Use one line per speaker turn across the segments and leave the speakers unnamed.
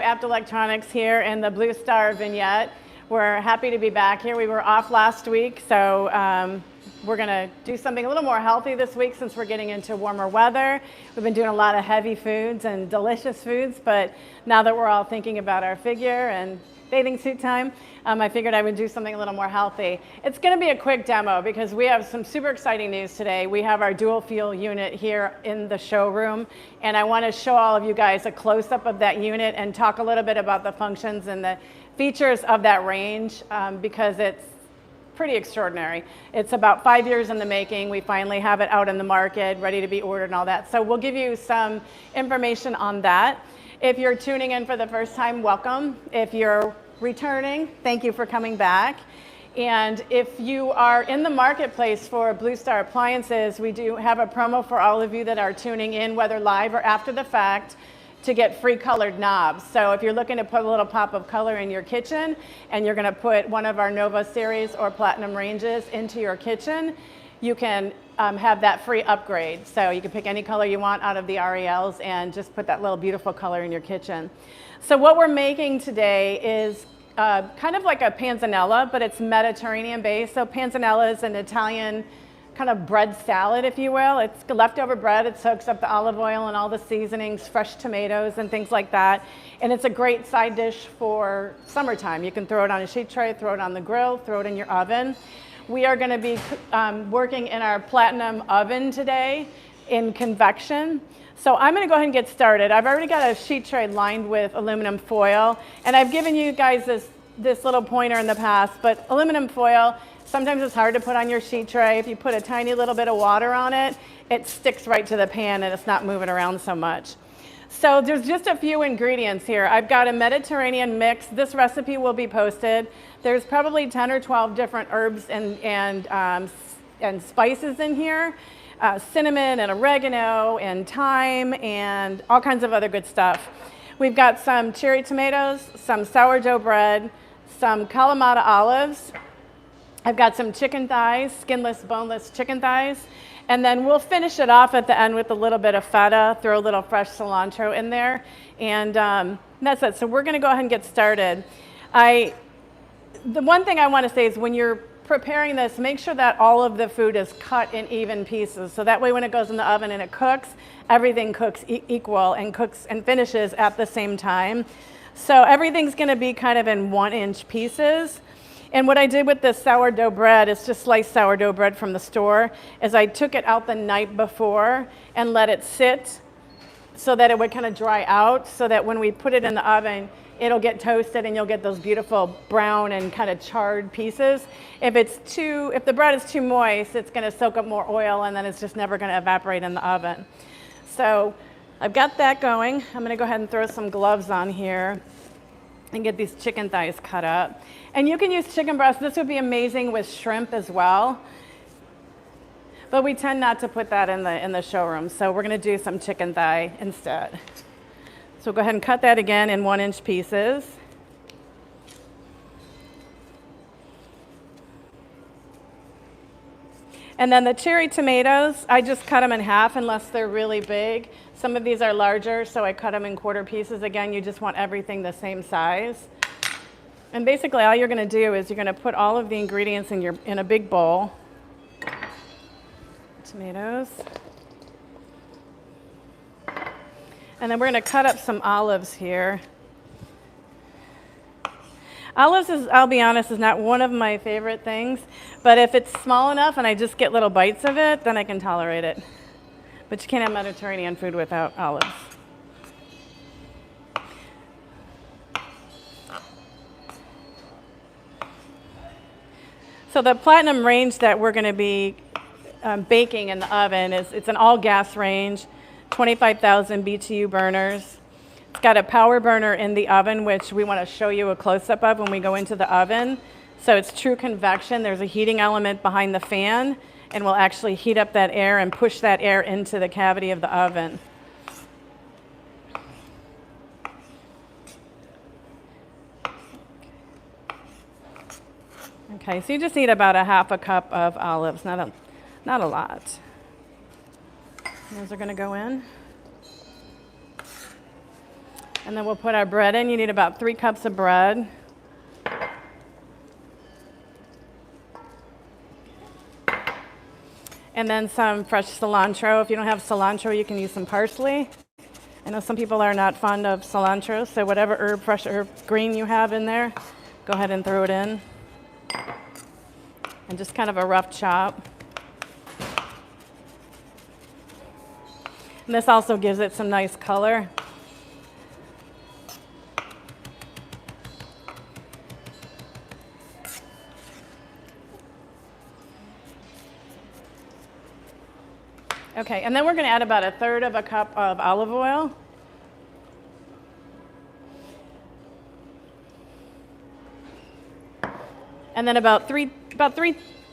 Apt Electronics here in the BlueStar vignette. We're happy to be back here. We were off last week, so we're going to do something a little more healthy this week since we're getting into warmer weather. We've been doing a lot of heavy foods and delicious foods, but now that we're all thinking about our figure and bathing suit time, I figured I would do something a little more healthy. It's going to be a quick demo because we have some super exciting news today. We have our dual fuel unit here in the showroom, and I want to show all of you guys a close-up of that unit and talk a little bit about the functions and the features of that range because it's pretty extraordinary. It's about 5 years in the making. We finally have it out in the market, ready to be ordered and all that. So we'll give you some information on that. If you're tuning in for the first time, welcome. If you're returning, thank you for coming back. And if you are in the marketplace for BlueStar appliances, we do have a promo for all of you that are tuning in, whether live or after the fact, to get free colored knobs. So if you're looking to put a little pop of color in your kitchen and you're going to put one of our Nova series or Platinum ranges into your kitchen, you can have that free upgrade. So you can pick any color you want out of the RELs and just put that little beautiful color in your kitchen. So what we're making today is kind of like a panzanella, but it's Mediterranean based. So panzanella is an Italian kind of bread salad, if you will. It's leftover bread. It soaks up the olive oil and all the seasonings, fresh tomatoes and things like that. And it's a great side dish for summertime. You can throw it on a sheet tray, throw it on the grill, throw it in your oven. We are going to be working in our Platinum oven today in convection. So I'm going to go ahead and get started. I've already got a sheet tray lined with aluminum foil, and I've given you guys this little pointer in the past, but aluminum foil, sometimes it's hard to put on your sheet tray. If you put a tiny little bit of water on it, it sticks right to the pan and it's not moving around so much. So there's just a few ingredients here. I've got a Mediterranean mix. This recipe will be posted. There's probably 10 or 12 different herbs and spices in here. Cinnamon and oregano and thyme and all kinds of other good stuff. We've got some cherry tomatoes, some sourdough bread, some Kalamata olives. I've got some chicken thighs, skinless, boneless chicken thighs. And then we'll finish it off at the end with a little bit of feta, throw a little fresh cilantro in there. And that's it. So we're going to go ahead and get started. The one thing I want to say is when you're preparing this, make sure that all of the food is cut in even pieces. So that way when it goes in the oven and it cooks, everything cooks equal and cooks and finishes at the same time. So everything's going to be kind of in 1-inch pieces. And what I did with this sourdough bread, it's just sliced sourdough bread from the store, is I took it out the night before and let it sit so that it would kind of dry out, so that when we put it in the oven, it'll get toasted and you'll get those beautiful brown and kind of charred pieces. If the bread is too moist, it's going to soak up more oil and then it's just never going to evaporate in the oven. So I've got that going. I'm going to go ahead and throw some gloves on here and get these chicken thighs cut up. And you can use chicken breast. This would be amazing with shrimp as well. But we tend not to put that in the showroom. So we're going to do some chicken thigh instead. So go ahead and cut that again in 1-inch pieces. And then the cherry tomatoes, I just cut them in half unless they're really big. Some of these are larger, so I cut them in quarter pieces. Again, you just want everything the same size. And basically all you're going to do is you're going to put all of the ingredients in a big bowl. Tomatoes. And then we're going to cut up some olives here. Olives, I'll be honest, is not one of my favorite things. But if it's small enough and I just get little bites of it, then I can tolerate it. But you can't have Mediterranean food without olives. So the Platinum range that we're going to be baking in the oven it's an all-gas range. 25,000 BTU burners. It's got a power burner in the oven, which we want to show you a close-up of when we go into the oven. So it's true convection. There's a heating element behind the fan, and we'll actually heat up that air and push that air into the cavity of the oven. Okay, so you just need about a half a cup of olives, not a lot. Those are going to go in. And then we'll put our bread in. You need about 3 cups of bread. And then some fresh cilantro. If you don't have cilantro, you can use some parsley. I know some people are not fond of cilantro, so whatever herb, fresh herb, green you have in there, go ahead and throw it in. And just kind of a rough chop. And this also gives it some nice color. Okay, and then we're going to add about 1/3 cup of olive oil. And then about three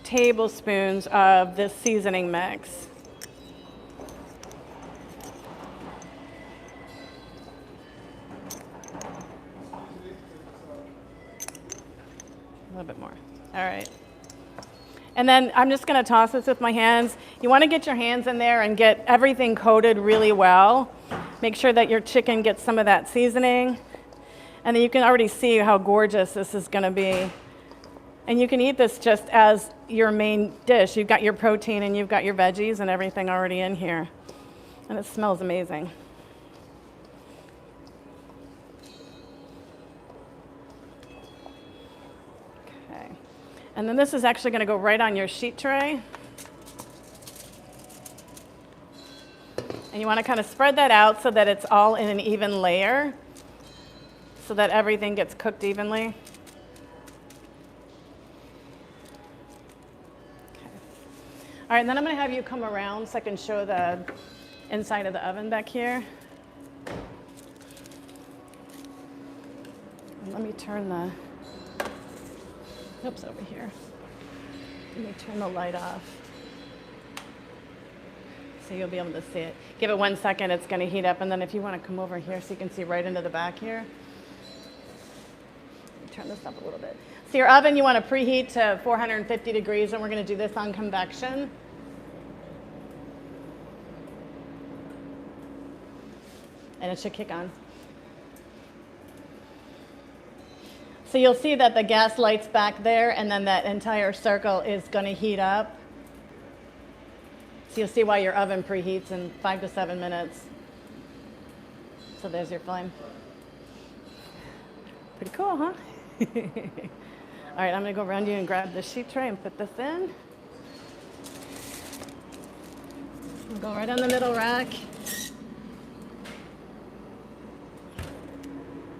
tablespoons of this seasoning mix. A little bit more. All right. And then I'm just going to toss this with my hands. You want to get your hands in there and get everything coated really well. Make sure that your chicken gets some of that seasoning. And then you can already see how gorgeous this is going to be. And you can eat this just as your main dish. You've got your protein and you've got your veggies and everything already in here. And it smells amazing. And then this is actually going to go right on your sheet tray. And you want to kind of spread that out so that it's all in an even layer, so that everything gets cooked evenly. Okay. All right, and then I'm going to have you come around so I can show the inside of the oven back here. And let me turn the oops, over here. Let me turn the light off so you'll be able to see it. Give it 1 second, it's going to heat up, and then if you want to come over here so you can see right into the back here. Let me turn this up a little bit. So your oven, you want to preheat to 450 degrees, and we're going to do this on convection. And it should kick on. So you'll see that the gas light's back there, and then that entire circle is going to heat up. So you'll see why your oven preheats in 5 to 7 minutes. So there's your flame. Pretty cool, huh? All right, I'm going to go around you and grab the sheet tray and put this in. We'll go right on the middle rack.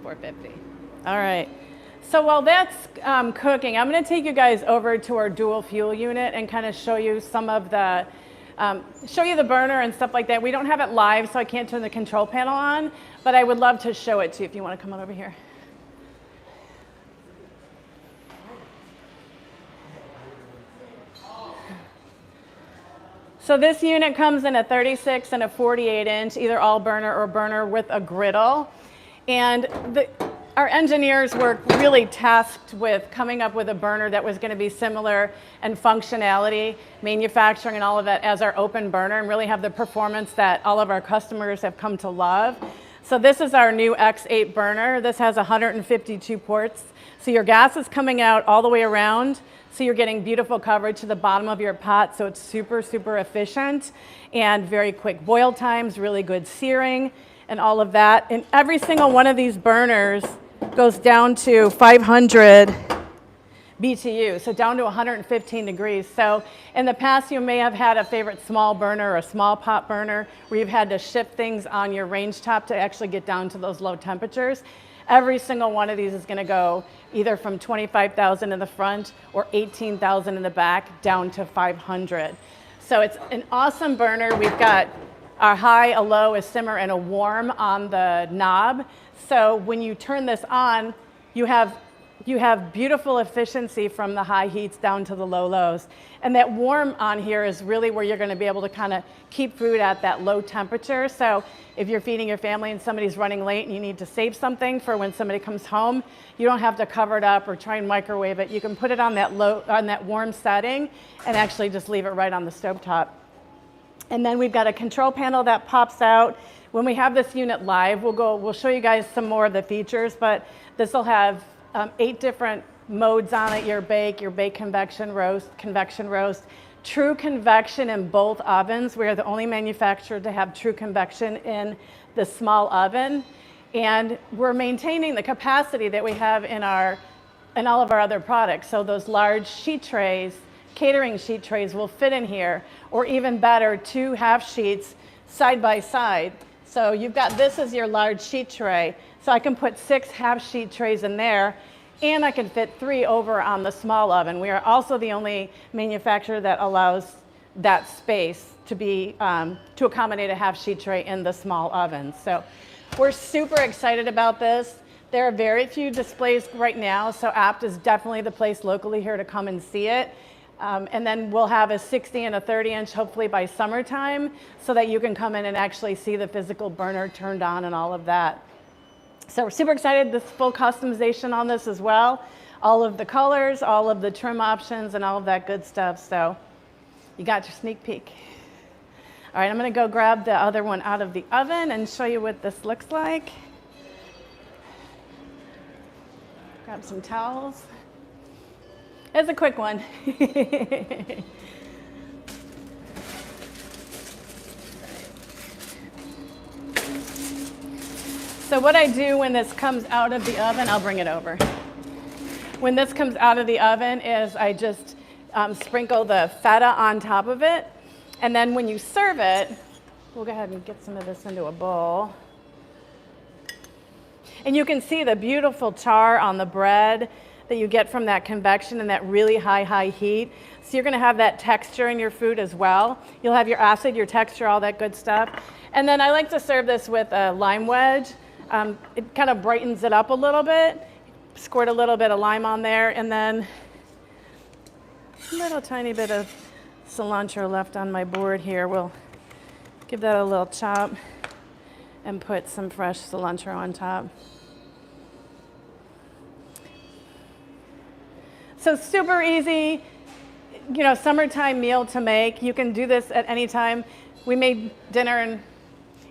450. All right. So while that's cooking, I'm going to take you guys over to our dual fuel unit and kind of show you some of the, show you the burner and stuff like that. We don't have it live, so I can't turn the control panel on, but I would love to show it to you if you want to come on over here. So this unit comes in a 36 and a 48 inch, either all burner or burner with a griddle. And our engineers were really tasked with coming up with a burner that was going to be similar in functionality, manufacturing, and all of that as our open burner, and really have the performance that all of our customers have come to love. So this is our new X8 burner. This has 152 ports. So your gas is coming out all the way around. So you're getting beautiful coverage to the bottom of your pot. So it's super, super efficient and very quick boil times, really good searing, and all of that. And every single one of these burners goes down to 500 BTU, so down to 115 degrees. So in the past, you may have had a favorite small burner or a small pot burner where you've had to shift things on your range top to actually get down to those low temperatures. Every single one of these is going to go either from 25,000 in the front or 18,000 in the back down to 500. So it's an awesome burner. We've got a high, a low, a simmer, and a warm on the knob. So when you turn this on, you have beautiful efficiency from the high heats down to the low lows. And that warm on here is really where you're going to be able to kind of keep food at that low temperature. So if you're feeding your family and somebody's running late and you need to save something for when somebody comes home, you don't have to cover it up or try and microwave it. You can put it on that warm setting and actually just leave it right on the stovetop. And then we've got a control panel that pops out When we have this unit live, we'll show you guys some more of the features, but this will have 8 different modes on it: your bake, convection roast, true convection in both ovens. We are the only manufacturer to have true convection in the small oven, and we're maintaining the capacity that we have in all of our other products. So those large sheet trays, catering sheet trays, will fit in here, or even better, 2 half sheets side by side. So you've got this as your large sheet tray, so I can put 6 half sheet trays in there, and I can fit 3 over on the small oven. We are also the only manufacturer that allows that space to be to accommodate a half sheet tray in the small oven. So we're super excited about this. There are very few displays right now, so Apt is definitely the place locally here to come and see it. And then we'll have a 60 and a 30-inch hopefully by summertime, so that you can come in and actually see the physical burner turned on and all of that. So we're super excited. This full customization on this as well. All of the colors, all of the trim options, and all of that good stuff. So you got your sneak peek. All right, I'm gonna go grab the other one out of the oven and show you what this looks like. Grab some towels. It's a quick one. So what I do when this comes out of the oven, I'll bring it over. When this comes out of the oven is I just sprinkle the feta on top of it. And then when you serve it, we'll go ahead and get some of this into a bowl. And you can see the beautiful char on the bread that you get from that convection and that really high heat. So you're gonna have that texture in your food as well. You'll have your acid, your texture, all that good stuff. And then I like to serve this with a lime wedge. It kind of brightens it up a little bit. Squirt a little bit of lime on there, and then a little tiny bit of cilantro left on my board here. We'll give that a little chop and put some fresh cilantro on top. So super easy, you know, summertime meal to make. You can do this at any time. We made dinner and,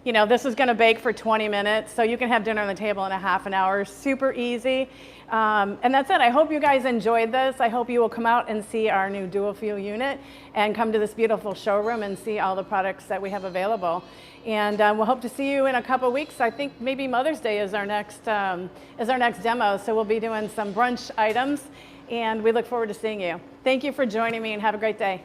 you know, this is gonna bake for 20 minutes, so you can have dinner on the table in a half an hour. Super easy. And that's it. I hope you guys enjoyed this. I hope you will come out and see our new dual fuel unit and come to this beautiful showroom and see all the products that we have available. And we'll hope to see you in a couple weeks. I think maybe Mother's Day is our next demo, so we'll be doing some brunch items, and we look forward to seeing you. Thank you for joining me, and have a great day.